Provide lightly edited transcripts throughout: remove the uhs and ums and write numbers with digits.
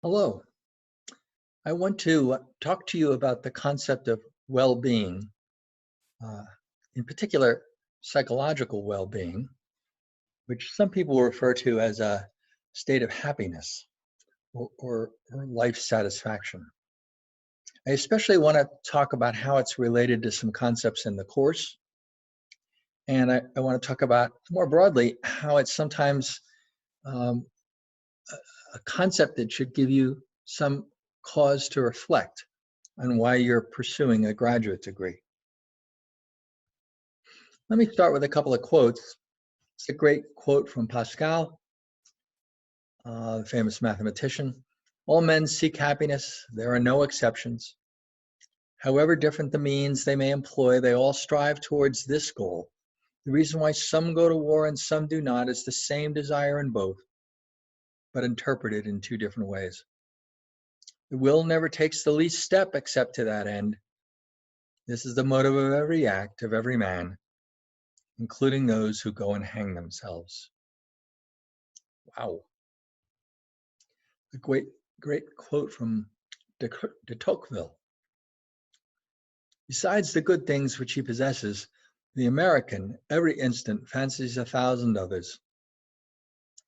Hello. I want to talk to you about the concept of well-being, uh, in particular, psychological well-being, which some people refer to as a state of happiness or life satisfaction. I especially want to talk about how it's related to some concepts in the Course, and I want to talk about more broadly how it's sometimes um, a concept that should give you some cause to reflect on why you're pursuing a graduate degree. Let me start with a couple of quotes. It's a great quote from Pascal, the famous mathematician. All men seek happiness. There are no exceptions. However different the means they may employ, they all strive towards this goal. The reason why some go to war and some do not is the same desire in both, but interpreted in two different ways. The will never takes the least step except to that end. This is the motive of every act of every man, including those who go and hang themselves. Wow. A great quote from de Tocqueville. Besides the good things which he possesses, the American every instant fancies 1,000 others.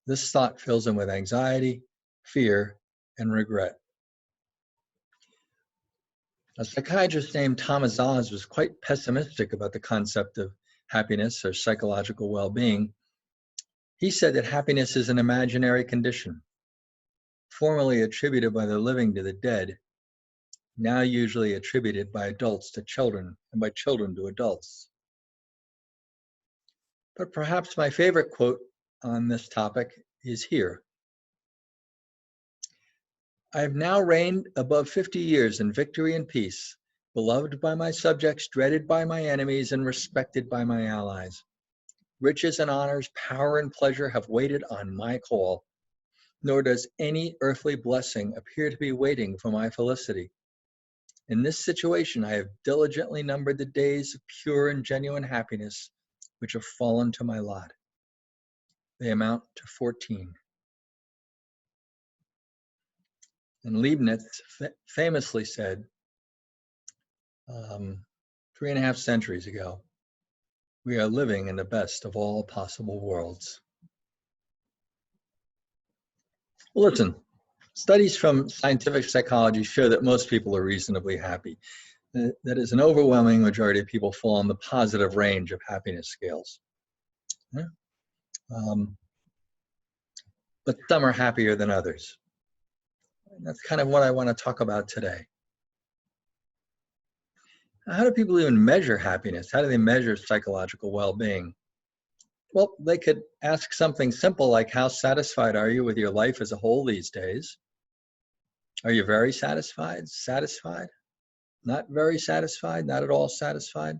This thought fills him with anxiety, fear, and regret. A psychiatrist named Thomas Oz was quite pessimistic about the concept of happiness or psychological well-being. He said that happiness is an imaginary condition, formerly attributed by the living to the dead, now usually attributed by adults to children and by children to adults. But perhaps my favorite quote on this topic is here. I have now reigned above 50 years in victory and peace, beloved by my subjects, dreaded by my enemies, and respected by my allies. Riches and honors, power and pleasure have waited on my call, nor does any earthly blessing appear to be waiting for my felicity. In this situation, I have diligently numbered the days of pure and genuine happiness which have fallen to my lot. They amount to 14. And Leibniz famously said 3.5 centuries ago, we are living in the best of all possible worlds. Well, listen, studies from scientific psychology show that most people are reasonably happy. That is, an overwhelming majority of people fall in the positive range of happiness scales. Yeah. But some are happier than others. And that's kind of what I want to talk about today. How do people even measure happiness? How do they measure psychological well-being? Well, they could ask something simple like, how satisfied are you with your life as a whole these days? Are you very satisfied? Satisfied? Not very satisfied? Not at all satisfied?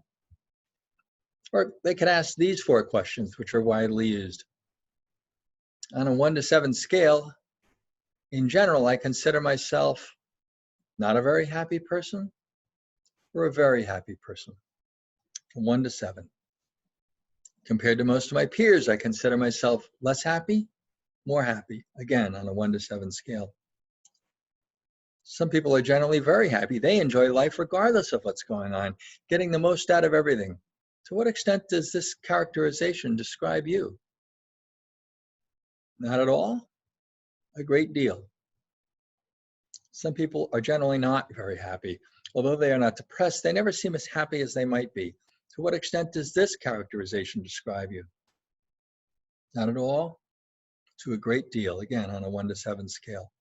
Or they could ask these 4 questions, which are widely used. On a 1 to 7 scale, in general, I consider myself not a very happy person or a very happy person, from 1 to 7. Compared to most of my peers, I consider myself less happy, more happy, again, on a 1 to 7 scale. Some people are generally very happy. They enjoy life regardless of what's going on, getting the most out of everything. To what extent does this characterization describe you? Not at all? A great deal. Some people are generally not very happy. Although they are not depressed, they never seem as happy as they might be. To what extent does this characterization describe you? Not at all? To a great deal, again, on a 1 to 7 scale.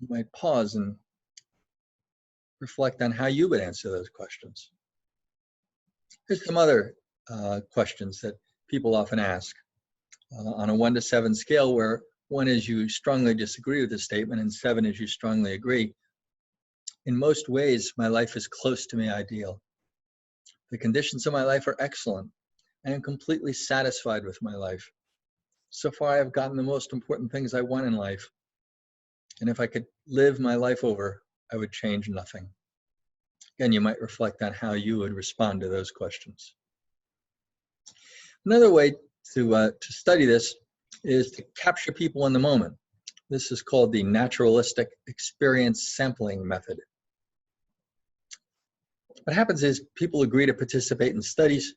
You might pause and reflect on how you would answer those questions. Here's some other questions that people often ask on a 1 to 7 scale, where 1 is you strongly disagree with the statement and 7 is you strongly agree. In most ways, my life is close to my ideal. The conditions of my life are excellent. I am completely satisfied with my life. So far, I have gotten the most important things I want in life. And if I could live my life over, I would change nothing. Again, you might reflect on how you would respond to those questions. Another way to study this is to capture people in the moment. This is called the naturalistic experience sampling method. What happens is people agree to participate in studies.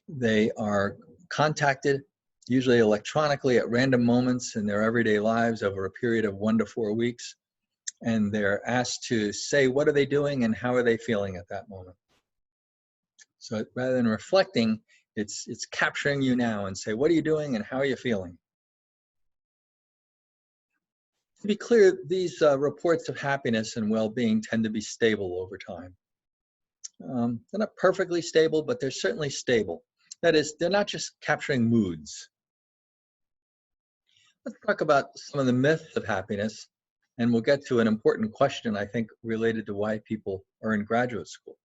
They are contacted, usually electronically at random moments in their everyday lives over a period of 1 to 4 weeks. And they're asked to say what are they doing and how are they feeling at that moment. So rather than reflecting, it's capturing you now and say, what are you doing and how are you feeling? To be clear, these reports of happiness and well-being tend to be stable over time. They're not perfectly stable, but they're certainly stable. That is, they're not just capturing moods. Let's talk about some of the myths of happiness, and we'll get to an important question, I think, related to why people are in graduate school.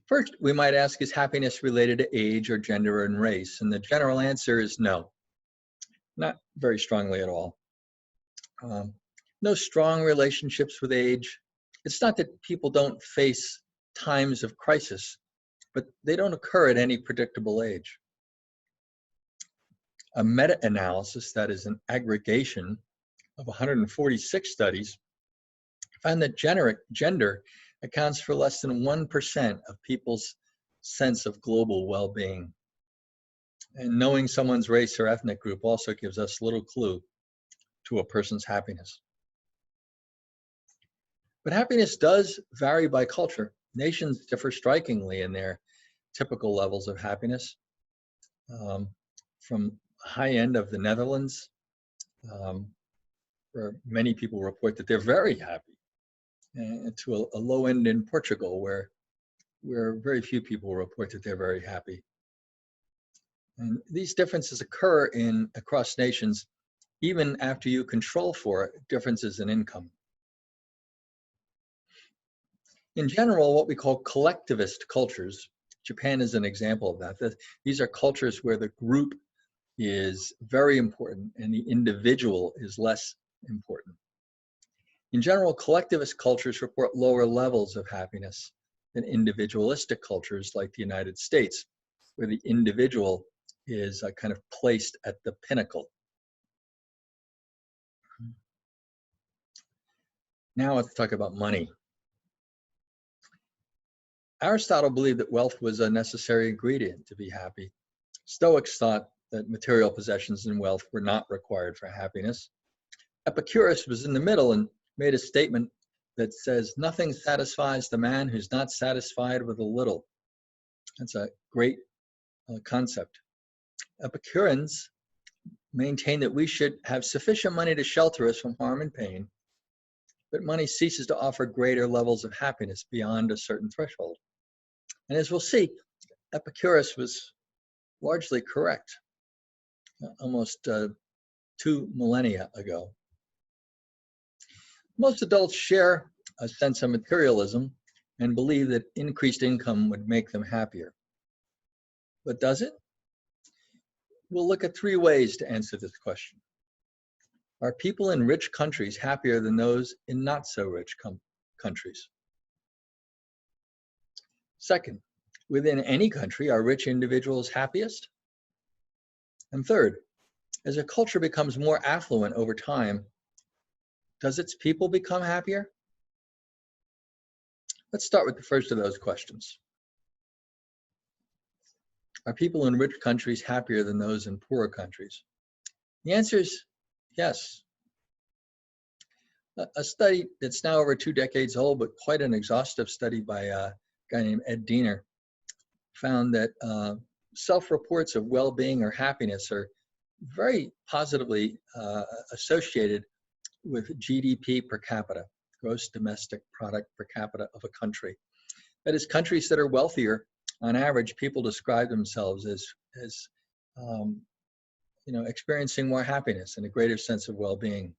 First, we might ask, is happiness related to age or gender and race? And the general answer is no, not very strongly at all. No strong relationships with age. It's not that people don't face times of crisis, but they don't occur at any predictable age. A meta-analysis, that is an aggregation of 146 studies, found that gender accounts for less than 1% of people's sense of global well-being. And knowing someone's race or ethnic group also gives us little clue to a person's happiness. But happiness does vary by culture. Nations differ strikingly in their typical levels of happiness. From high end of the Netherlands, where many people report that they're very happy, and to a low end in Portugal, where very few people report that they're very happy. And these differences occur across nations, even after you control for differences in income. In general, what we call collectivist cultures, Japan is an example of that. These are cultures where the group is very important and the individual is less important. In general, collectivist cultures report lower levels of happiness than individualistic cultures like the United States, where the individual is kind of placed at the pinnacle. Now let's talk about money. Aristotle believed that wealth was a necessary ingredient to be happy. Stoics thought that material possessions and wealth were not required for happiness. Epicurus was in the middle and made a statement that says, nothing satisfies the man who's not satisfied with a little. That's a great concept. Epicureans maintain that we should have sufficient money to shelter us from harm and pain, but money ceases to offer greater levels of happiness beyond a certain threshold. And as we'll see, Epicurus was largely correct almost 2 millennia ago. Most adults share a sense of materialism and believe that increased income would make them happier. But does it? We'll look at 3 ways to answer this question. Are people in rich countries happier than those in not so rich countries? Second, within any country, are rich individuals happiest? And third, as a culture becomes more affluent over time, does its people become happier? Let's start with the first of those questions. Are people in rich countries happier than those in poorer countries? The answer is yes. A study that's now over 2 decades old, but quite an exhaustive study by a guy named Ed Diener, found that self-reports of well-being or happiness are very positively associated with GDP per capita, gross domestic product per capita of a country. That is, countries that are wealthier, on average, people describe themselves as experiencing more happiness and a greater sense of well-being.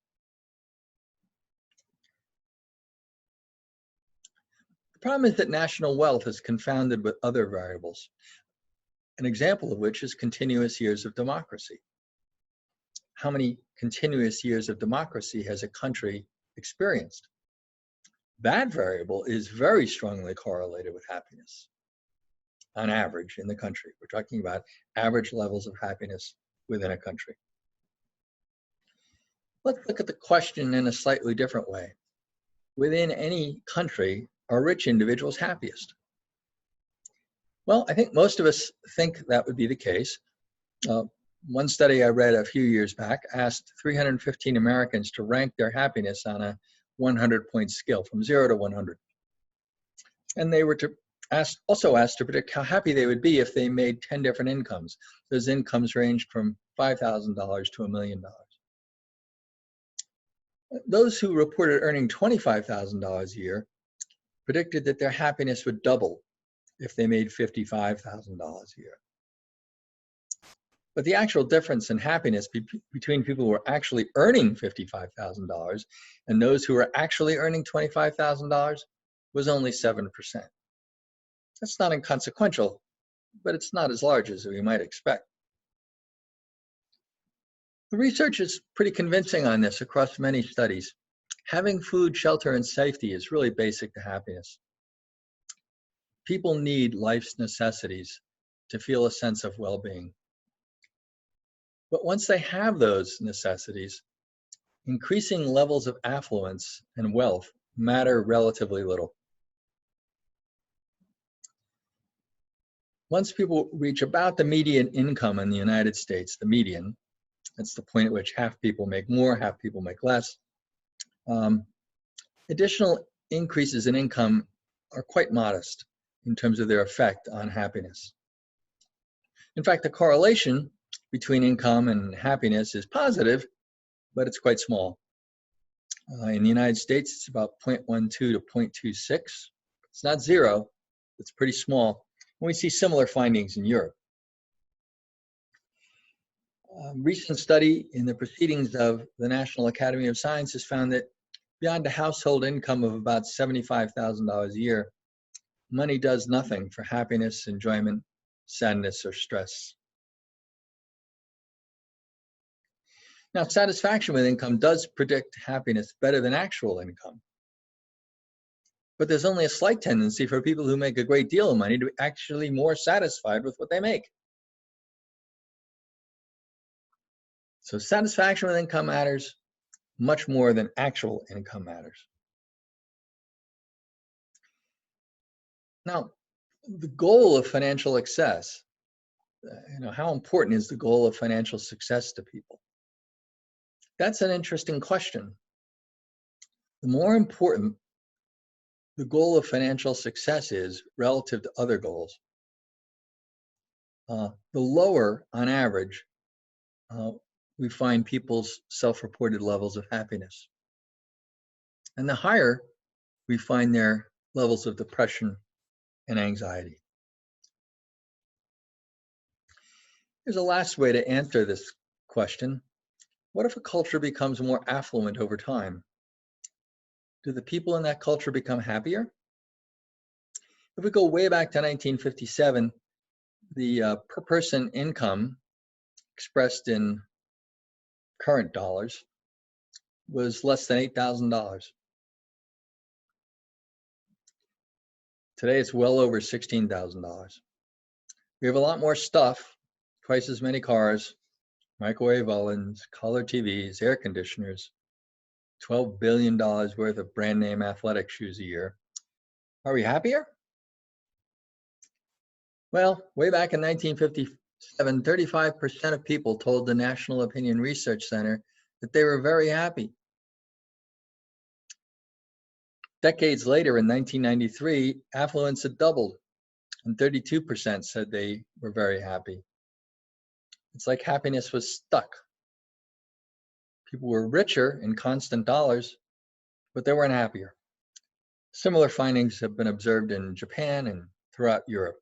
The problem is that national wealth is confounded with other variables, an example of which is continuous years of democracy. How many continuous years of democracy has a country experienced? That variable is very strongly correlated with happiness on average in the country. We're talking about average levels of happiness within a country. Let's look at the question in a slightly different way. Within any country, are rich individuals happiest? Well, I think most of us think that would be the case. One study I read a few years back asked 315 Americans to rank their happiness on a 100-point scale from 0 to 100. And they were also asked to predict how happy they would be if they made 10 different incomes. Those incomes ranged from $5,000 to $1 million. Those who reported earning $25,000 a year predicted that their happiness would double if they made $55,000 a year. But the actual difference in happiness between people who are actually earning $55,000 and those who are actually earning $25,000 was only 7%. That's not inconsequential, but it's not as large as we might expect. The research is pretty convincing on this across many studies. Having food, shelter, and safety is really basic to happiness. People need life's necessities to feel a sense of well-being. But once they have those necessities, increasing levels of affluence and wealth matter relatively little. Once people reach about the median income in the United States, the median, that's the point at which half people make more, half people make less, additional increases in income are quite modest in terms of their effect on happiness. In fact, the correlation between income and happiness is positive, but it's quite small. In the United States, it's about 0.12 to 0.26. It's not zero, it's pretty small. And we see similar findings in Europe. A recent study in the proceedings of the National Academy of Sciences found that beyond a household income of about $75,000 a year, money does nothing for happiness, enjoyment, sadness, or stress. Now, satisfaction with income does predict happiness better than actual income. But there's only a slight tendency for people who make a great deal of money to be actually more satisfied with what they make. So satisfaction with income matters much more than actual income matters. Now, the goal of financial success, how important is the goal of financial success to people? That's an interesting question. The more important the goal of financial success is relative to other goals, the lower, on average, we find people's self-reported levels of happiness. And the higher, we find their levels of depression and anxiety. Here's a last way to answer this question. What if a culture becomes more affluent over time? Do the people in that culture become happier? If we go way back to 1957, the per person income expressed in current dollars was less than $8,000. Today it's well over $16,000. We have a lot more stuff, twice as many cars, microwave ovens, color TVs, air conditioners, $12 billion worth of brand name athletic shoes a year. Are we happier? Well, way back in 1957, 35% of people told the National Opinion Research Center that they were very happy. Decades later, in 1993, affluence had doubled, and 32% said they were very happy. It's like happiness was stuck. People were richer in constant dollars, but they weren't happier. Similar findings have been observed in Japan and throughout Europe.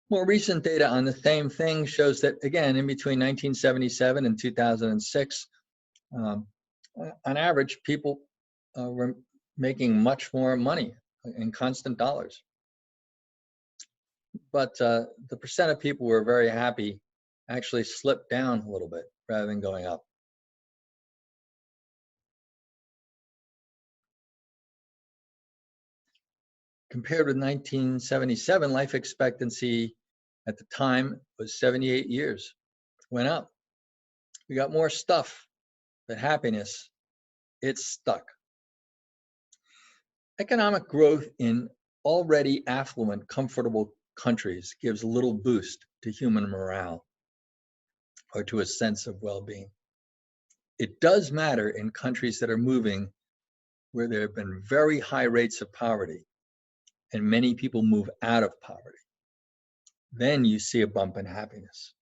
More recent data on the same thing shows that, again, in between 1977 and 2006, on average, people were making much more money in constant dollars. But the percent of people who were very happy actually slipped down a little bit rather than going up. Compared with 1977, life expectancy at the time was 78 years, went up. We got more stuff than happiness. It's stuck. Economic growth in already affluent, comfortable countries gives little boost to human morale or to a sense of well-being. It does matter in countries that are moving where there have been very high rates of poverty and many people move out of poverty. Then you see a bump in happiness.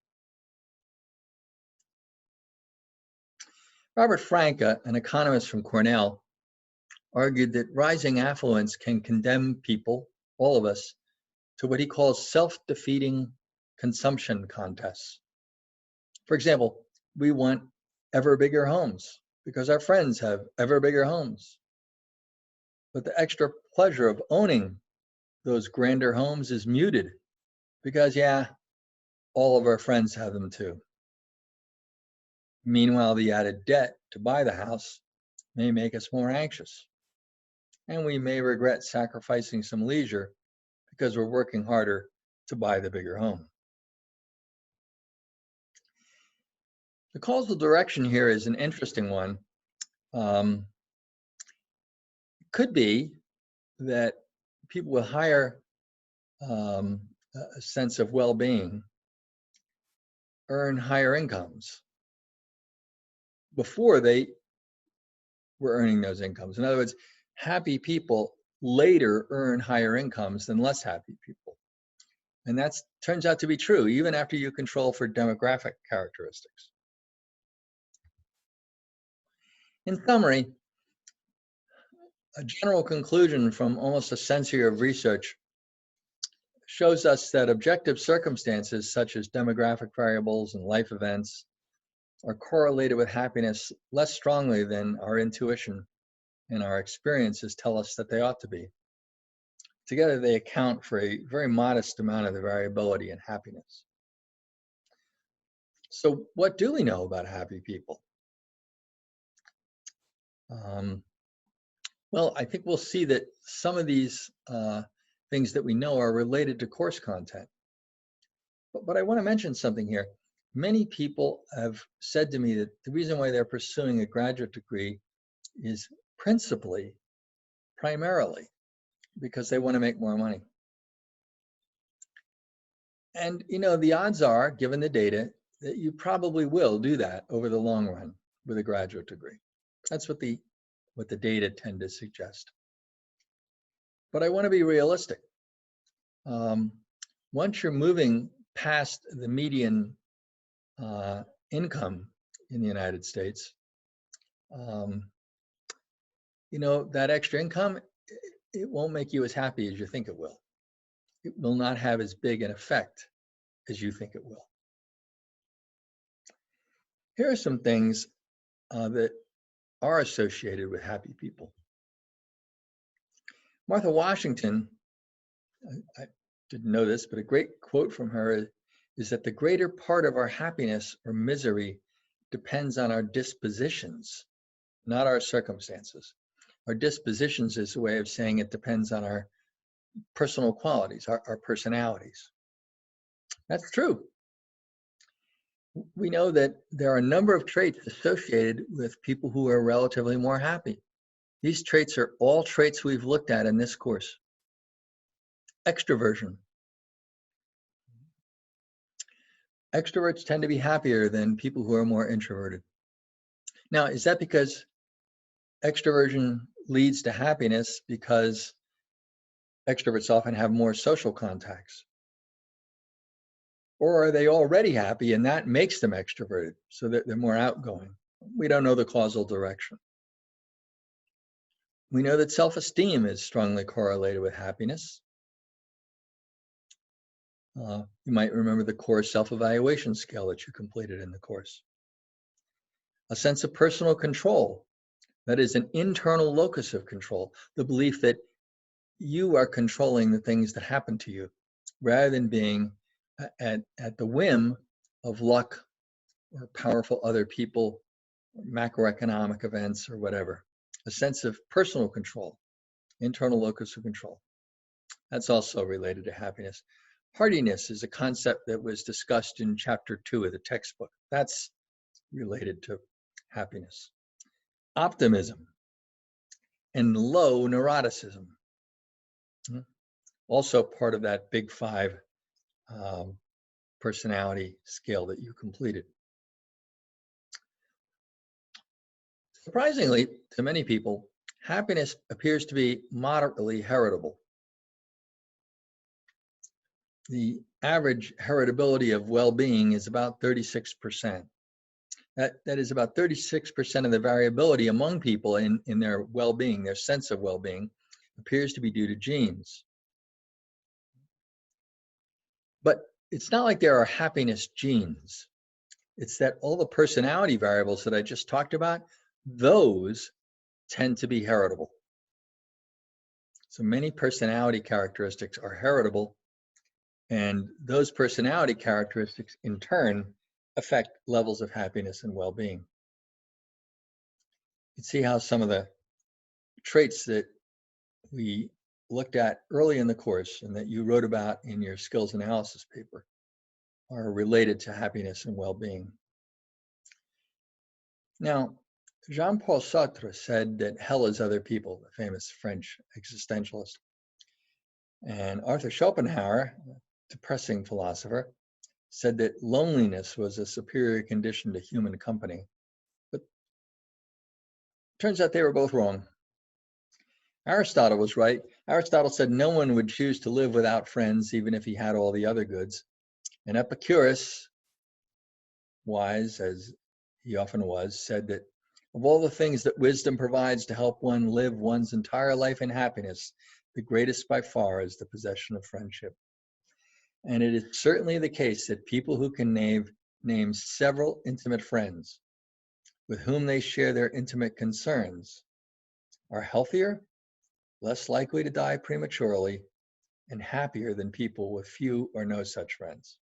Robert Frank, an economist from Cornell, argued that rising affluence can condemn people, all of us, to what he calls self-defeating consumption contests. For example, we want ever bigger homes because our friends have ever bigger homes. But the extra pleasure of owning those grander homes is muted because, yeah, all of our friends have them too. Meanwhile, the added debt to buy the house may make us more anxious. And we may regret sacrificing some leisure because we're working harder to buy the bigger home. The causal direction here is an interesting one. Could be that people with higher a sense of well-being earn higher incomes before they were earning those incomes. In other words, happy people later earn higher incomes than less happy people. And that turns out to be true even after you control for demographic characteristics. In summary, a general conclusion from almost a century of research shows us that objective circumstances such as demographic variables and life events are correlated with happiness less strongly than our intuition and our experiences tell us that they ought to be. Together, they account for a very modest amount of the variability in happiness. So what do we know about happy people? Well, I think we'll see that some of these things that we know are related to course content. But I want to mention something here. Many people have said to me that the reason why they're pursuing a graduate degree is primarily, because they want to make more money. And you know, the odds are, given the data, that you probably will do that over the long run with a graduate degree. That's what the data tend to suggest. But I want to be realistic. Once you're moving past the median income in the United States, you know, that extra income, it won't make you as happy as you think it will. It will not have as big an effect as you think it will. Here are some things that are associated with happy people. Martha Washington, I didn't know this, but a great quote from her is that the greater part of our happiness or misery depends on our dispositions, not our circumstances. Our dispositions is a way of saying it depends on our personal qualities, our personalities. That's true. We know that there are a number of traits associated with people who are relatively more happy. These traits are all traits we've looked at in this course. Extroversion. Extroverts tend to be happier than people who are more introverted. Now, is that because extroversion leads to happiness because extroverts often have more social contacts? Or are they already happy and that makes them extroverted so that they're more outgoing? We don't know the causal direction. We know that self-esteem is strongly correlated with happiness. You might remember the core self-evaluation scale that you completed in the course. A sense of personal control, that is an internal locus of control, the belief that you are controlling the things that happen to you rather than being at the whim of luck or powerful other people, or macroeconomic events or whatever. A sense of personal control, internal locus of control. That's also related to happiness. Hardiness is a concept that was discussed in chapter 2 of the textbook. That's related to happiness. Optimism and low neuroticism. Also part of that big five personality scale that you completed. Surprisingly, to many people, happiness appears to be moderately heritable. The average heritability of well-being is about 36%. That is about 36% of the variability among people in their well-being, their sense of well-being, appears to be due to genes. But it's not like there are happiness genes. It's that all the personality variables that I just talked about, those tend to be heritable. So many personality characteristics are heritable, and those personality characteristics in turn affect levels of happiness and well-being. You can see how some of the traits that we looked at early in the course and that you wrote about in your skills analysis paper are related to happiness and well-being. Now, Jean-Paul Sartre said that hell is other people, the famous French existentialist. And Arthur Schopenhauer, a depressing philosopher, said that loneliness was a superior condition to human company. But it turns out they were both wrong. Aristotle was right. Aristotle said no one would choose to live without friends, even if he had all the other goods. And Epicurus, wise as he often was, said that of all the things that wisdom provides to help one live one's entire life in happiness, the greatest by far is the possession of friendship. And it is certainly the case that people who can name several intimate friends with whom they share their intimate concerns are healthier, less likely to die prematurely, and happier than people with few or no such friends.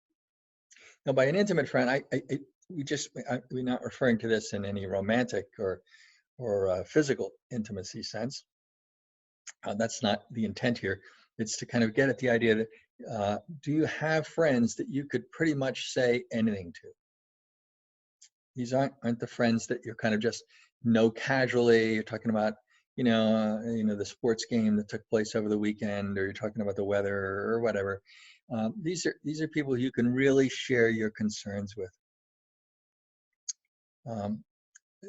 Now, by an intimate friend, we're not referring to this in any romantic or physical intimacy sense. That's not the intent here. It's to kind of get at the idea that do you have friends that you could pretty much say anything to? These aren't the friends that you're kind of just know casually. You're talking about the sports game that took place over the weekend, or you're talking about the weather or whatever. These are people you can really share your concerns with.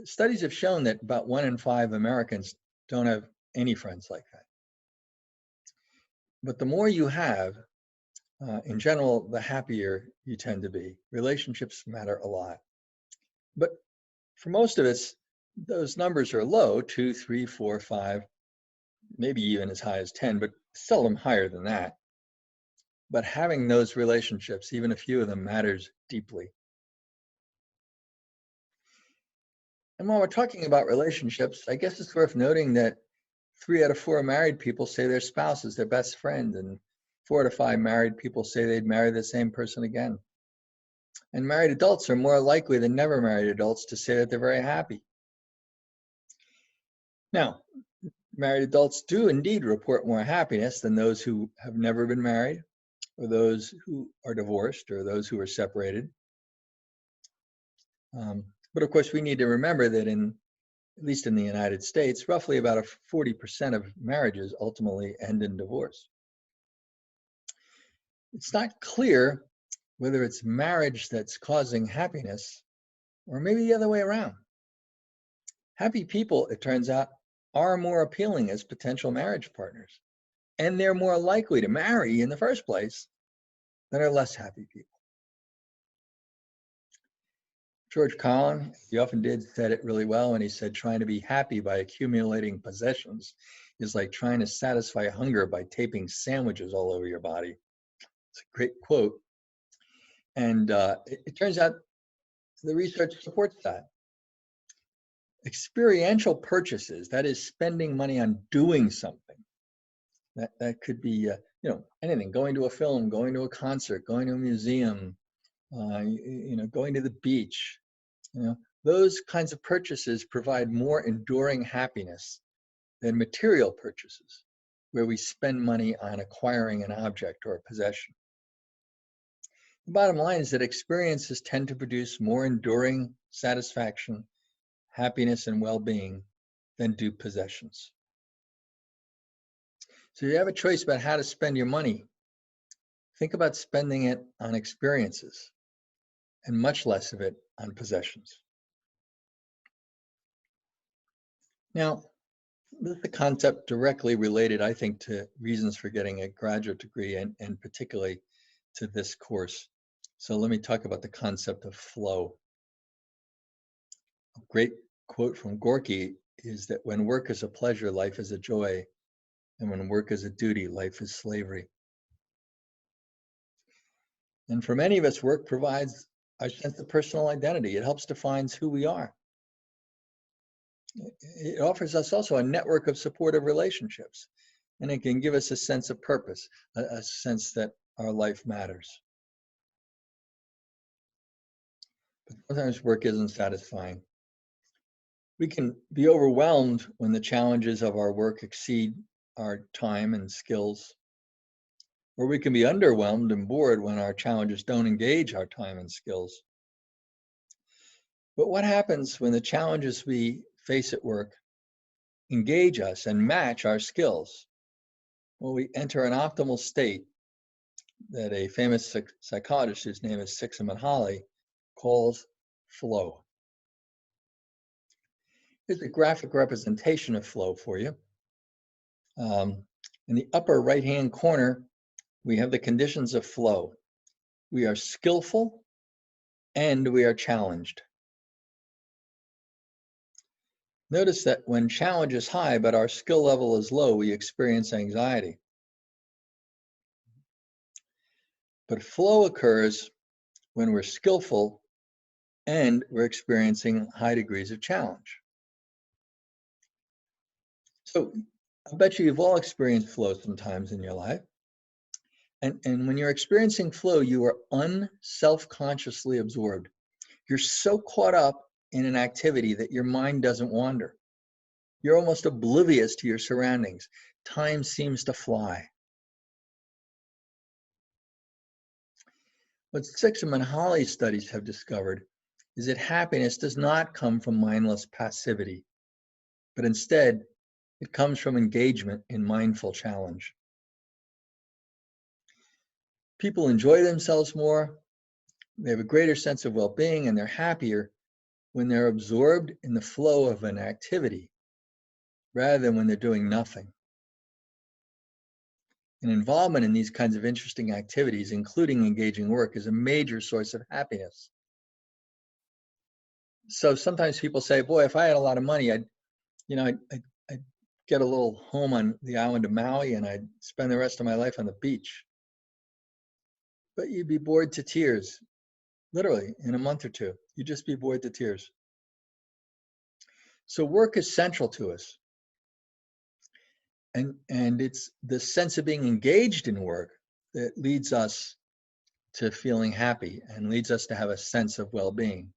Studies have shown that about 1 in 5 Americans don't have any friends like that. But the more you have, in general, the happier you tend to be. Relationships matter a lot. But for most of us, those numbers are low, 2, 3, 4, 5, maybe even as high as 10, but seldom higher than that. But having those relationships, even a few of them, matters deeply. And while we're talking about relationships, I guess it's worth noting that 3 out of 4 married people say their spouse is their best friend, and 4 out of 5 married people say they'd marry the same person again. And married adults are more likely than never married adults to say that they're very happy. Now, married adults do indeed report more happiness than those who have never been married, or those who are divorced, or those who are separated. But of course, we need to remember that at least in the United States, roughly about 40% of marriages ultimately end in divorce. It's not clear whether it's marriage that's causing happiness or maybe the other way around. Happy people, it turns out, are more appealing as potential marriage partners, and they're more likely to marry in the first place than are less happy people. George Carlin, he often did, said it really well when he said trying to be happy by accumulating possessions is like trying to satisfy hunger by taping sandwiches all over your body. It's a great quote. And it turns out the research supports that. Experiential purchases, that is spending money on doing something. That could be anything, going to a film, going to a concert, going to a museum, going to the beach. Those kinds of purchases provide more enduring happiness than material purchases, where we spend money on acquiring an object or a possession. The bottom line is that experiences tend to produce more enduring satisfaction, happiness, and well-being than do possessions. So you have a choice about how to spend your money. Think about spending it on experiences and much less of it on possessions. Now, this is the concept directly related, I think, to reasons for getting a graduate degree and particularly to this course. So let me talk about the concept of flow. A great quote from Gorky is that when work is a pleasure, life is a joy. And when work is a duty, life is slavery. And for many of us, work provides our sense of personal identity. It helps define who we are. It offers us also a network of supportive relationships, and it can give us a sense of purpose, a sense that our life matters. But sometimes work isn't satisfying. We can be overwhelmed when the challenges of our work exceed our time and skills, or we can be underwhelmed and bored when our challenges don't engage our time and skills. But what happens when the challenges we face at work engage us and match our skills? Well, we enter an optimal state that a famous psychologist whose name is Csikszentmihalyi calls flow. Here's a graphic representation of flow for you. In the upper right-hand corner, we have the conditions of flow. We are skillful and we are challenged. Notice that when challenge is high but our skill level is low, we experience anxiety. But flow occurs when we're skillful and we're experiencing high degrees of challenge. So I bet you've all experienced flow sometimes in your life. And when you're experiencing flow, you are unself-consciously absorbed. You're so caught up in an activity that your mind doesn't wander. You're almost oblivious to your surroundings. Time seems to fly. What Csikszentmihalyi studies have discovered is that happiness does not come from mindless passivity, but instead, it comes from engagement in mindful challenge. People enjoy themselves more, they have a greater sense of well-being, and they're happier when they're absorbed in the flow of an activity rather than when they're doing nothing. And involvement in these kinds of interesting activities, including engaging work, is a major source of happiness. So sometimes people say, boy, if I had a lot of money, I'd get a little home on the island of Maui and I'd spend the rest of my life on the beach. But you'd be bored to tears, literally, in a month or two. You'd just be bored to tears. So work is central to us. And it's the sense of being engaged in work that leads us to feeling happy and leads us to have a sense of well-being.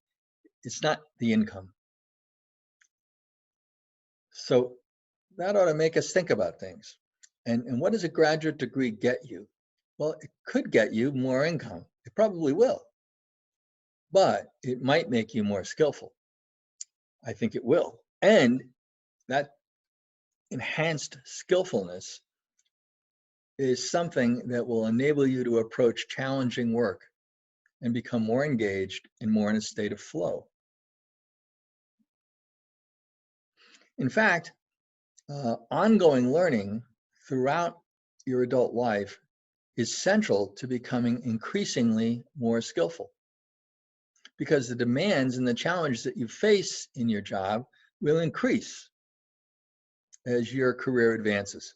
It's not the income. So that ought to make us think about things. And what does a graduate degree get you? Well, it could get you more income. It probably will. But it might make you more skillful. I think it will. And that enhanced skillfulness is something that will enable you to approach challenging work and become more engaged and more in a state of flow. In fact, ongoing learning throughout your adult life is central to becoming increasingly more skillful, because the demands and the challenges that you face in your job will increase as your career advances.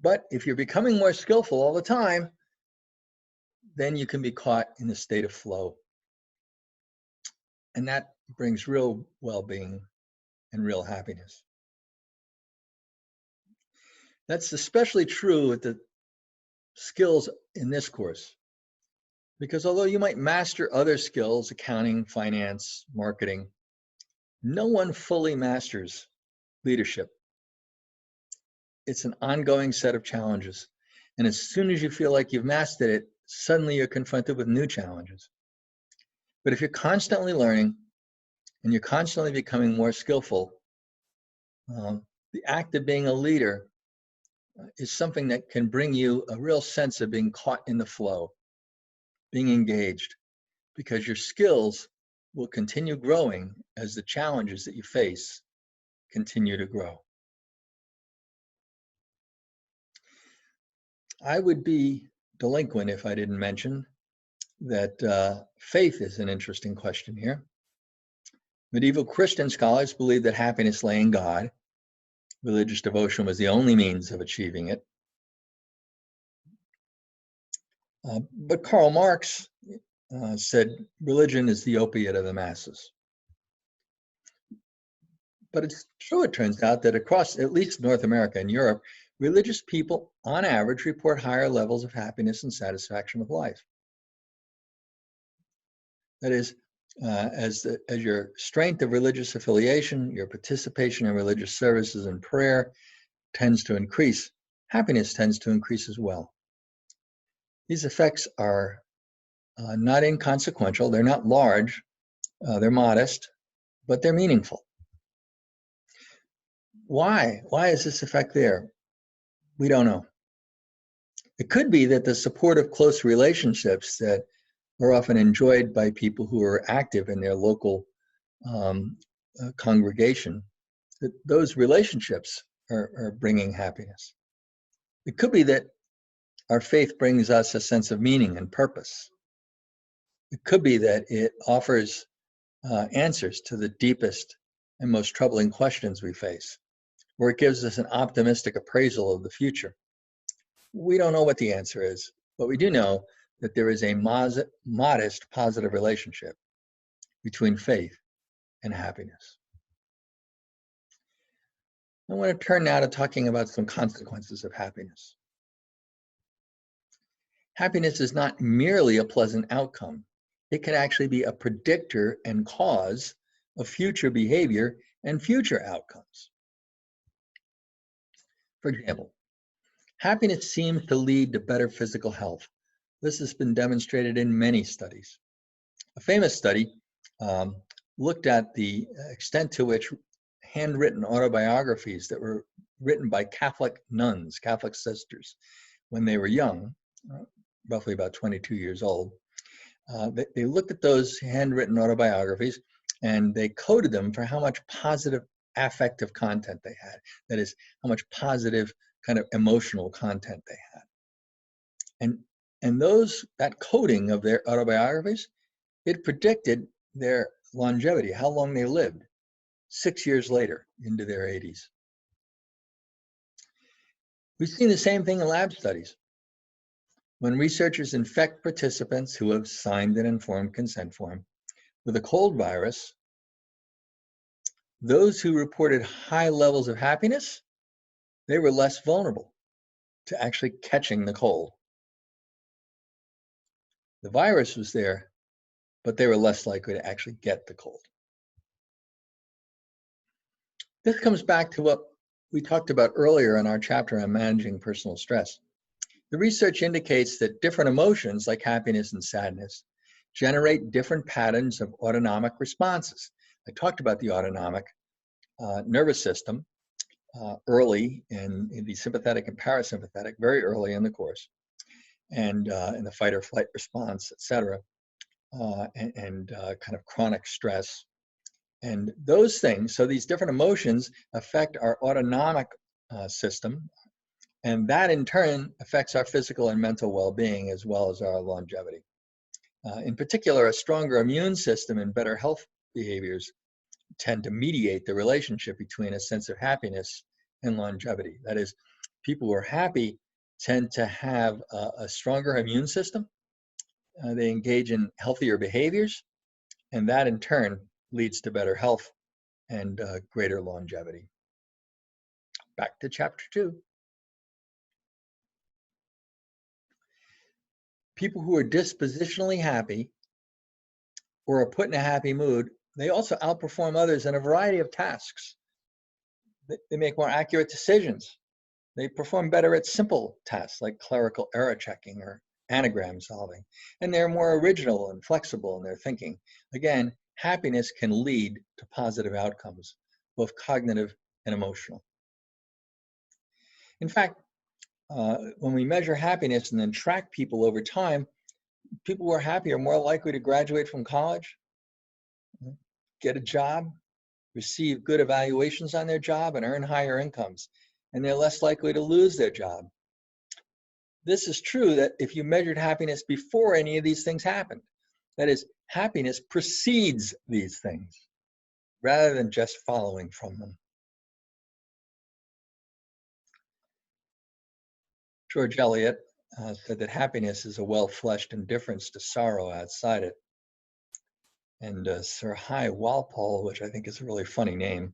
But if you're becoming more skillful all the time, then you can be caught in a state of flow. And that brings real well-being and real happiness. That's especially true with the skills in this course, because although you might master other skills, accounting, finance, marketing, no one fully masters leadership. It's an ongoing set of challenges. And as soon as you feel like you've mastered it, suddenly you're confronted with new challenges. But if you're constantly learning and you're constantly becoming more skillful, the act of being a leader is something that can bring you a real sense of being caught in the flow, being engaged, because your skills will continue growing as the challenges that you face continue to grow. I would be delinquent if I didn't mention that faith is an interesting question here. Medieval Christian scholars believed that happiness lay in God. Religious devotion was the only means of achieving it. But Karl Marx said religion is the opiate of the masses. But it's true, it turns out, that across at least North America and Europe, religious people, on average, report higher levels of happiness and satisfaction with life. That is, as your strength of religious affiliation, your participation in religious services and prayer tends to increase, happiness tends to increase as well. These effects are not inconsequential. They're not large. They're modest, but they're meaningful. Why? Why is this effect there? We don't know. It could be that the support of close relationships that are often enjoyed by people who are active in their local congregation, that those relationships are bringing happiness. It could be that our faith brings us a sense of meaning and purpose. It could be that it offers answers to the deepest and most troubling questions we face, or it gives us an optimistic appraisal of the future. We don't know what the answer is, but we do know that there is a modest positive relationship between faith and happiness. I want to turn now to talking about some consequences of happiness. Happiness is not merely a pleasant outcome. It can actually be a predictor and cause of future behavior and future outcomes. For example, happiness seems to lead to better physical health. This has been demonstrated in many studies. A famous study looked at the extent to which handwritten autobiographies that were written by Catholic nuns, Catholic sisters, when they were young, roughly about 22 years old, they looked at those handwritten autobiographies and they coded them for how much positive affective content they had. That is, how much positive kind of emotional content they had. And that coding of their autobiographies, it predicted their longevity, how long they lived 6 years later into their 80s. We've seen the same thing in lab studies. When researchers infect participants who have signed an informed consent form with a cold virus, those who reported high levels of happiness, they were less vulnerable to actually catching the cold. The virus was there, but they were less likely to actually get the cold. This comes back to what we talked about earlier in our chapter on managing personal stress. The research indicates that different emotions like happiness and sadness generate different patterns of autonomic responses. I talked about the autonomic nervous system early in the sympathetic and parasympathetic, very early in the course, and in the fight or flight response, etc., and kind of chronic stress. And those things, so these different emotions affect our autonomic system, and that in turn affects our physical and mental well-being as well as our longevity. In particular, a stronger immune system and better health behaviors tend to mediate the relationship between a sense of happiness and longevity. That is, people who are happy tend to have a stronger immune system. They engage in healthier behaviors, and that in turn leads to better health and greater longevity. Back to chapter 2. People who are dispositionally happy or are put in a happy mood, they also outperform others in a variety of tasks. They make more accurate decisions. They perform better at simple tasks like clerical error checking or anagram solving, and they're more original and flexible in their thinking. Again, happiness can lead to positive outcomes, both cognitive and emotional. In fact, when we measure happiness and then track people over time, people who are happy are more likely to graduate from college, get a job, receive good evaluations on their job, and earn higher incomes. And they're less likely to lose their job. This is true that if you measured happiness before any of these things happened. That is, happiness precedes these things rather than just following from them. George Eliot said that happiness is a well-fleshed indifference to sorrow outside it. And Sir High Walpole, which I think is a really funny name,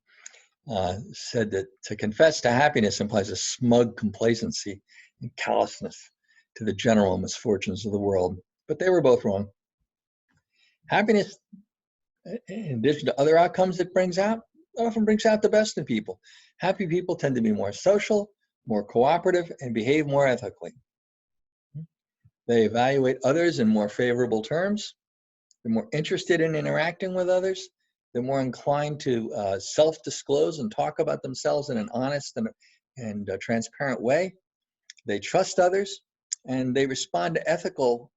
said that to confess to happiness implies a smug complacency and callousness to the general misfortunes of the world. But they were both wrong. Happiness, in addition to other outcomes it brings out, often brings out the best in people. Happy people tend to be more social, more cooperative, and behave more ethically. They evaluate others in more favorable terms. They're more interested in interacting with others. They're more inclined to self-disclose and talk about themselves in an honest and transparent way. They trust others, and they respond to ethical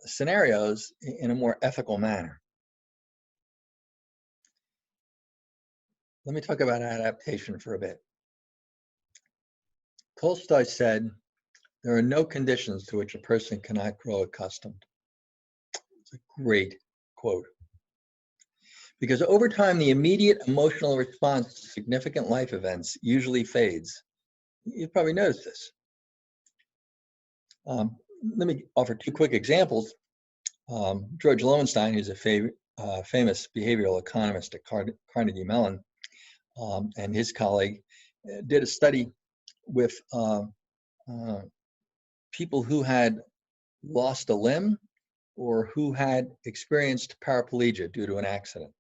scenarios in a more ethical manner. Let me talk about adaptation for a bit. Tolstoy said, "There are no conditions to which a person cannot grow accustomed." It's a great quote. Because over time, the immediate emotional response to significant life events usually fades. You've probably noticed this. Let me offer two quick examples. George Loewenstein, who's a famous behavioral economist at Carnegie Mellon, and his colleague did a study with people who had lost a limb or who had experienced paraplegia due to an accident.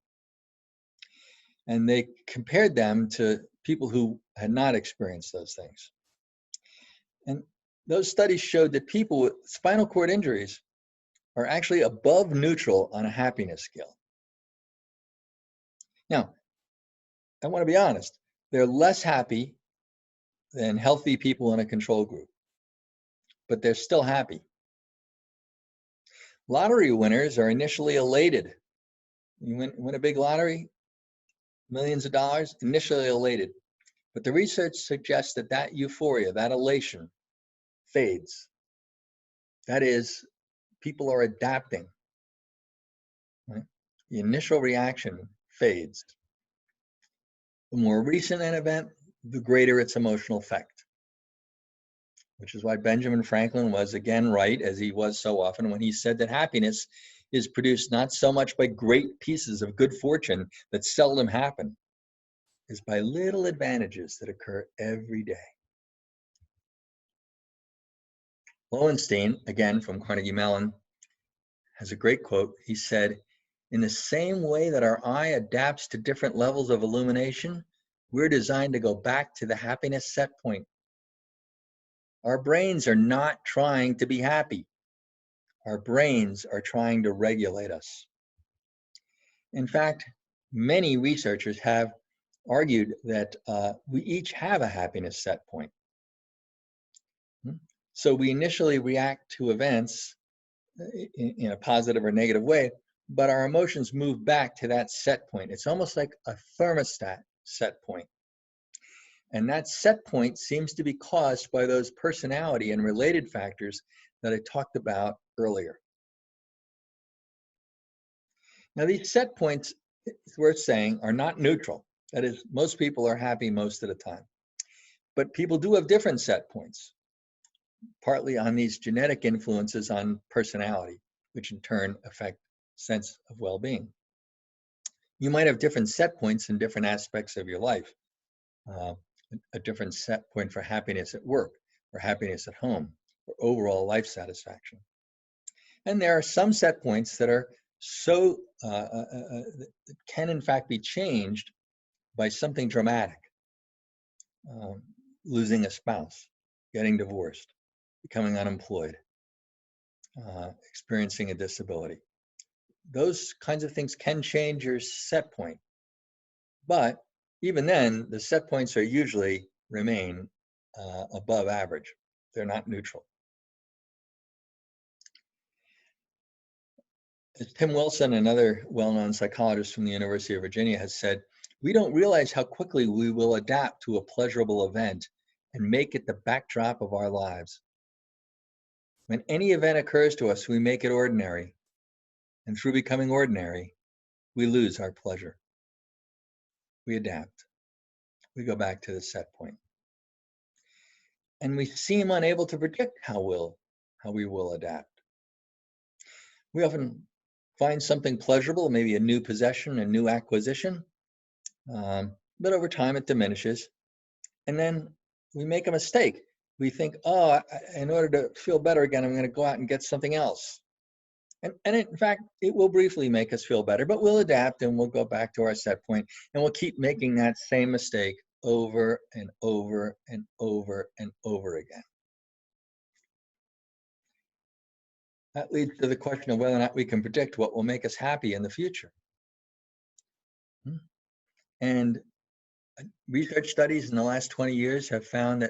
And they compared them to people who had not experienced those things. And those studies showed that people with spinal cord injuries are actually above neutral on a happiness scale. Now, I want to be honest, they're less happy than healthy people in a control group, but they're still happy. Lottery winners are initially elated. You win a big lottery, millions of dollars, initially elated. But the research suggests that that euphoria, that elation, fades. That is, people are adapting. Right? The initial reaction fades. The more recent an event, the greater its emotional effect. Which is why Benjamin Franklin was again right, as he was so often, when he said that happiness is produced not so much by great pieces of good fortune that seldom happen, as by little advantages that occur every day. Loewenstein, again from Carnegie Mellon, has a great quote. He said, "In the same way that our eye adapts to different levels of illumination, we're designed to go back to the happiness set point. Our brains are not trying to be happy. Our brains are trying to regulate us." In fact, many researchers have argued that we each have a happiness set point. So we initially react to events in a positive or negative way, but our emotions move back to that set point. It's almost like a thermostat set point. And that set point seems to be caused by those personality and related factors that I talked about earlier. Now, these set points, it's worth saying, are not neutral. That is, most people are happy most of the time. But people do have different set points, partly on these genetic influences on personality, which in turn affect sense of well-being. You might have different set points in different aspects of your life. A different set point for happiness at work, or happiness at home, or overall life satisfaction. And there are some set points that are so can in fact be changed by something dramatic. Losing a spouse, getting divorced, becoming unemployed, experiencing a disability. Those kinds of things can change your set point. But even then, the set points are usually remain above average. They're not neutral. As Tim Wilson, another well-known psychologist from the University of Virginia, has said, we don't realize how quickly we will adapt to a pleasurable event and make it the backdrop of our lives. When any event occurs to us, we make it ordinary. And through becoming ordinary, we lose our pleasure. We adapt. We go back to the set point. And we seem unable to predict how we will adapt. We often find something pleasurable, maybe a new possession, a new acquisition, but over time it diminishes. And then we make a mistake. We think, oh, in order to feel better again, I'm going to go out and get something else. And in fact, it will briefly make us feel better, but we'll adapt and we'll go back to our set point, and we'll keep making that same mistake over and over and over and over again. That leads to the question of whether or not we can predict what will make us happy in the future. And research studies in the last 20 years have found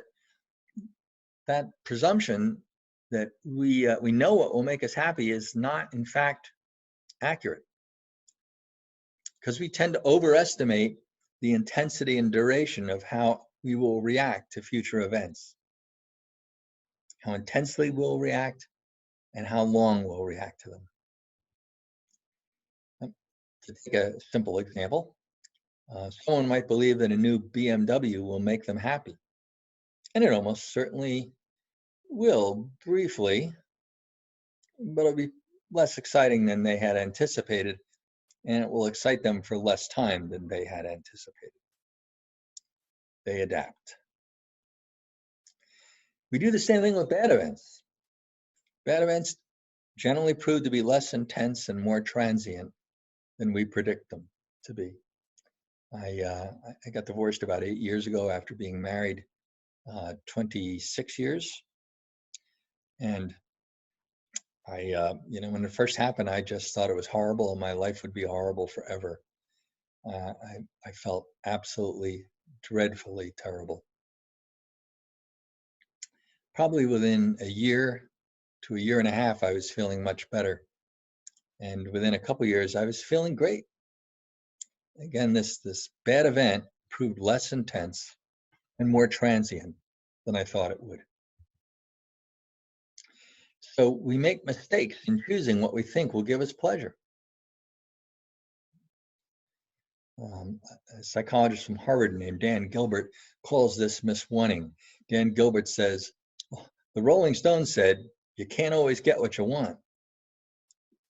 that presumption that we know what will make us happy is not, in fact, accurate. Because we tend to overestimate the intensity and duration of how we will react to future events, how intensely we'll react, and how long we'll react to them. To take a simple example, someone might believe that a new BMW will make them happy. And it almost certainly will briefly, but it'll be less exciting than they had anticipated, and it will excite them for less time than they had anticipated. They adapt. We do the same thing with bad events. Bad events generally prove to be less intense and more transient than we predict them to be. I got divorced about 8 years ago after being married 26 years. And when it first happened, I just thought it was horrible and my life would be horrible forever. I felt absolutely dreadfully terrible. Probably within a year to a year and a half, I was feeling much better. And within a couple years, I was feeling great. Again, this bad event proved less intense and more transient than I thought it would. So we make mistakes in choosing what we think will give us pleasure. A psychologist from Harvard named Dan Gilbert calls this miswanting. Dan Gilbert says, the Rolling Stones said, you can't always get what you want.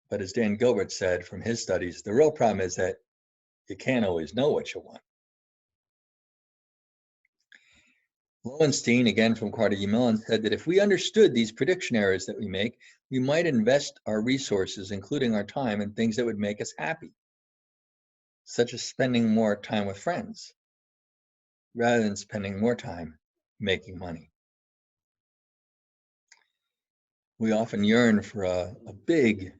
But as Dan Gilbert said from his studies, the real problem is that you can't always know what you want. Lowenstein, again from Carnegie Mellon, said that if we understood these prediction errors that we make, we might invest our resources, including our time, in things that would make us happy, such as spending more time with friends, rather than spending more time making money. We often yearn for a big,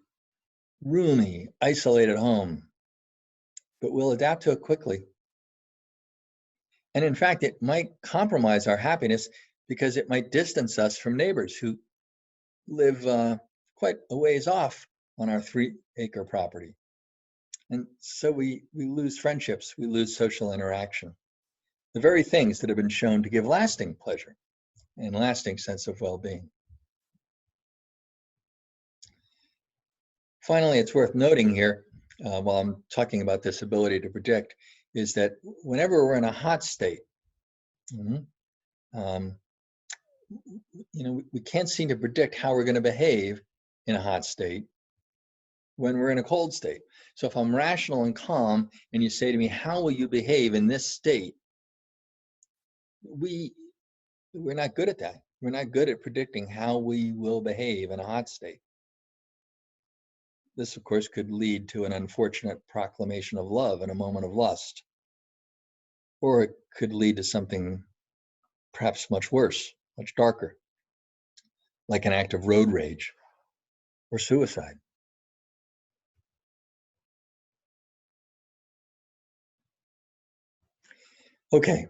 roomy, isolated home, but we'll adapt to it quickly. And in fact, it might compromise our happiness because it might distance us from neighbors who live quite a ways off on our 3-acre property. And so we lose friendships, we lose social interaction, the very things that have been shown to give lasting pleasure and lasting sense of well-being. Finally, it's worth noting here, while I'm talking about this ability to predict, is that whenever we're in a hot state, we can't seem to predict how we're going to behave in a hot state when we're in a cold state. So if I'm rational and calm and you say to me, how will you behave in this state? We're not good at that. We're not good at predicting how we will behave in a hot state. This, of course, could lead to an unfortunate proclamation of love in a moment of lust. Or it could lead to something perhaps much worse, much darker, like an act of road rage. or suicide. Okay,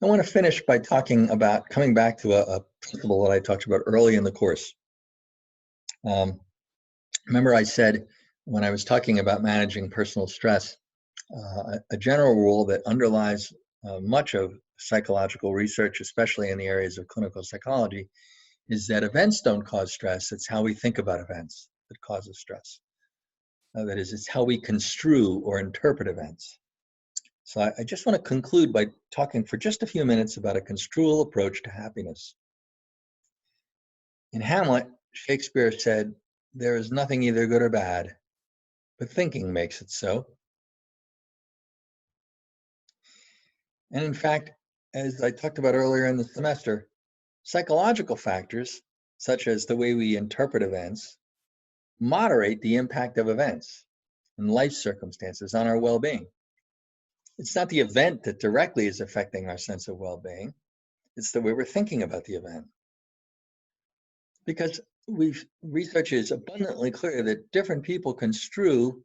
I want to finish by talking about coming back to a principle that I talked about early in the course. Remember I said when I was talking about managing personal stress, a general rule that underlies much of psychological research, especially in the areas of clinical psychology, is that events don't cause stress. It's how we think about events that causes stress. That is, it's how we construe or interpret events. So I just want to conclude by talking for just a few minutes about a construal approach to happiness. In Hamlet, Shakespeare said, "There is nothing either good or bad, but thinking makes it so." And in fact, as I talked about earlier in the semester, psychological factors, such as the way we interpret events, moderate the impact of events and life circumstances on our well-being. It's not the event that directly is affecting our sense of well-being. It's the way we're thinking about the event. Because research is abundantly clear that different people construe,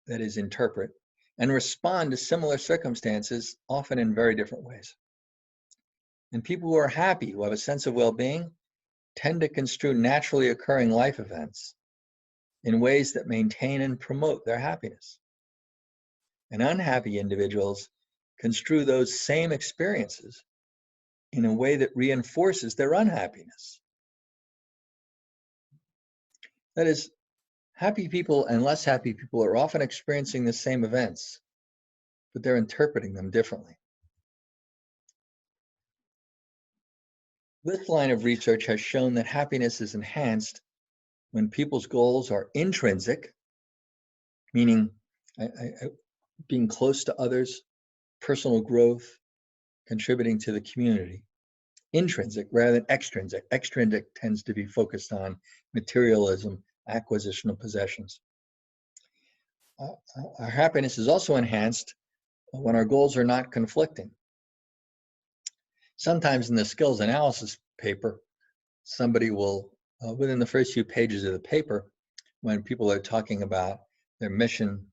that is, interpret, and respond to similar circumstances, often in very different ways. And people who are happy, who have a sense of well-being, tend to construe naturally occurring life events in ways that maintain and promote their happiness. And unhappy individuals construe those same experiences in a way that reinforces their unhappiness. That is, happy people and less happy people are often experiencing the same events, but they're interpreting them differently. This line of research has shown that happiness is enhanced when people's goals are intrinsic, meaning being close to others, personal growth, contributing to the community. Intrinsic rather than extrinsic. Extrinsic tends to be focused on materialism, acquisition of possessions. Our happiness is also enhanced when our goals are not conflicting. Sometimes in the skills analysis paper, somebody will, within the first few pages of the paper, when people are talking about their mission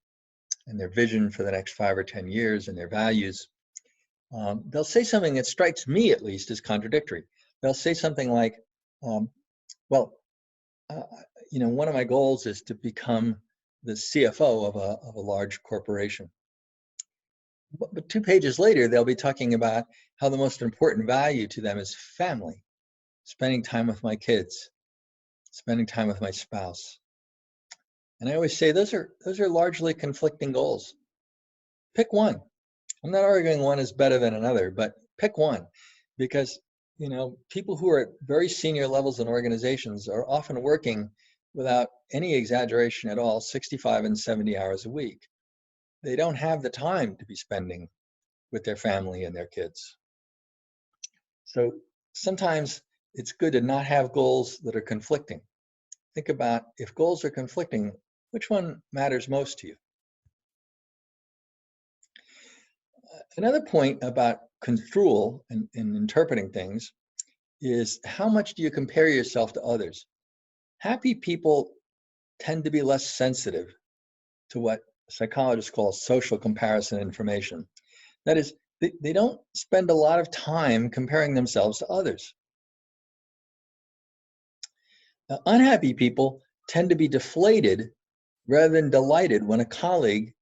and their vision for the next 5 or 10 years and their values, they'll say something that strikes me at least as contradictory. They'll say something like, one of my goals is to become the CFO of a large corporation. But 2 pages later, they'll be talking about how the most important value to them is family, spending time with my kids, spending time with my spouse. And I always say those are largely conflicting goals. Pick one. I'm not arguing one is better than another, but pick one, because people who are at very senior levels in organizations are often working, without any exaggeration at all, 65 and 70 hours a week. They don't have the time to be spending with their family and their kids. So sometimes it's good to not have goals that are conflicting. Think about, if goals are conflicting, which one matters most to you? Another point about construal and interpreting things is, how much do you compare yourself to others? Happy people tend to be less sensitive to what psychologists call social comparison information. That is, they don't spend a lot of time comparing themselves to others. Now, unhappy people tend to be deflated rather than delighted when a colleague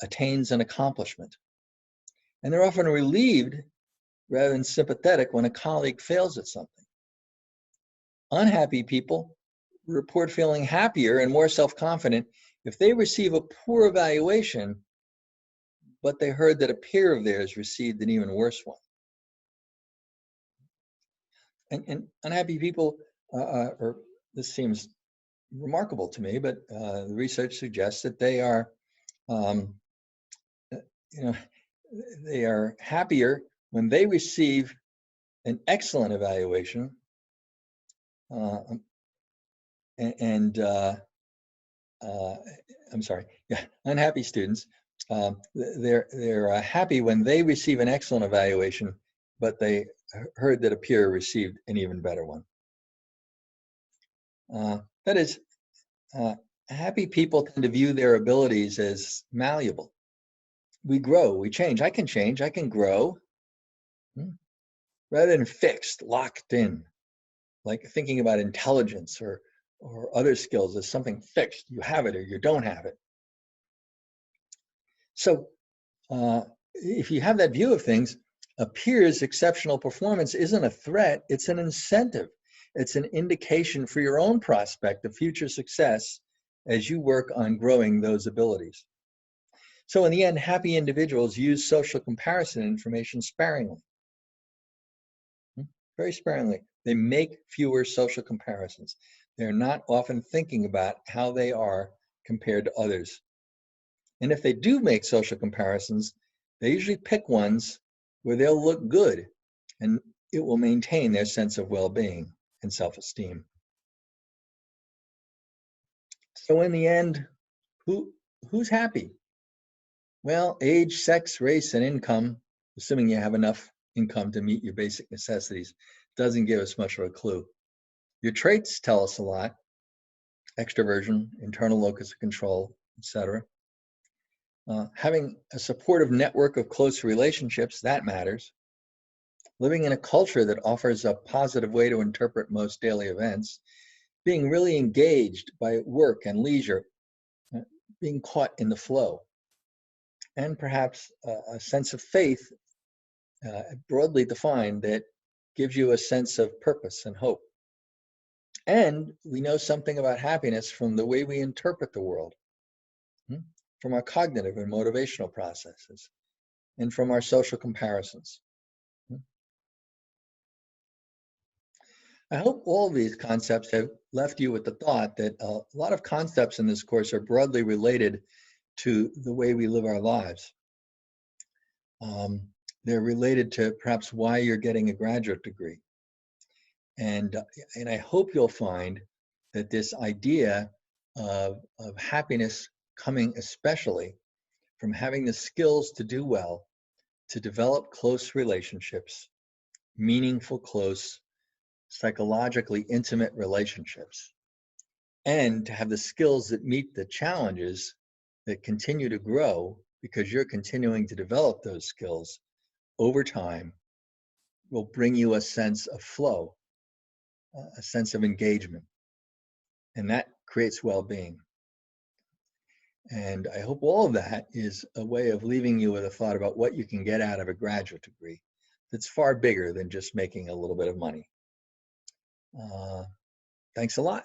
attains an accomplishment. And they're often relieved rather than sympathetic when a colleague fails at something. Unhappy people report feeling happier and more self-confident if they receive a poor evaluation, but they heard that a peer of theirs received an even worse one. And unhappy people, or this seems remarkable to me, but the research suggests that they are, they are happier when they receive an excellent evaluation, unhappy students, they're happy when they receive an excellent evaluation, but they heard that a peer received an even better one. That is, uh, happy people tend to view their abilities as malleable. We grow, we change. I can grow, hmm, rather than fixed, locked in, like thinking about intelligence or other skills as something fixed. You have it or you don't have it. So if you have that view of things, a peer's exceptional performance isn't a threat, it's an incentive. It's an indication for your own prospect of future success as you work on growing those abilities. So in the end, happy individuals use social comparison information sparingly, very sparingly. They make fewer social comparisons. They're not often thinking about how they are compared to others. And if they do make social comparisons, they usually pick ones where they'll look good and it will maintain their sense of well-being and self-esteem. So in the end, who's happy? Well, age, sex, race, and income, assuming you have enough income to meet your basic necessities, doesn't give us much of a clue. Your traits tell us a lot: extroversion, internal locus of control, etc. Having a supportive network of close relationships, that matters. Living in a culture that offers a positive way to interpret most daily events, being really engaged by work and leisure, being caught in the flow, and perhaps a sense of faith, broadly defined, that gives you a sense of purpose and hope. And we know something about happiness from the way we interpret the world, from our cognitive and motivational processes, and from our social comparisons. I hope all of these concepts have left you with the thought that a lot of concepts in this course are broadly related to the way we live our lives. They're related to perhaps why you're getting a graduate degree. And I hope you'll find that this idea of happiness coming especially from having the skills to do well, to develop close relationships, meaningful, close, psychologically intimate relationships, and to have the skills that meet the challenges that continue to grow because you're continuing to develop those skills over time, will bring you a sense of flow, a sense of engagement, and that creates well-being. And I hope all of that is a way of leaving you with a thought about what you can get out of a graduate degree that's far bigger than just making a little bit of money. Thanks a lot.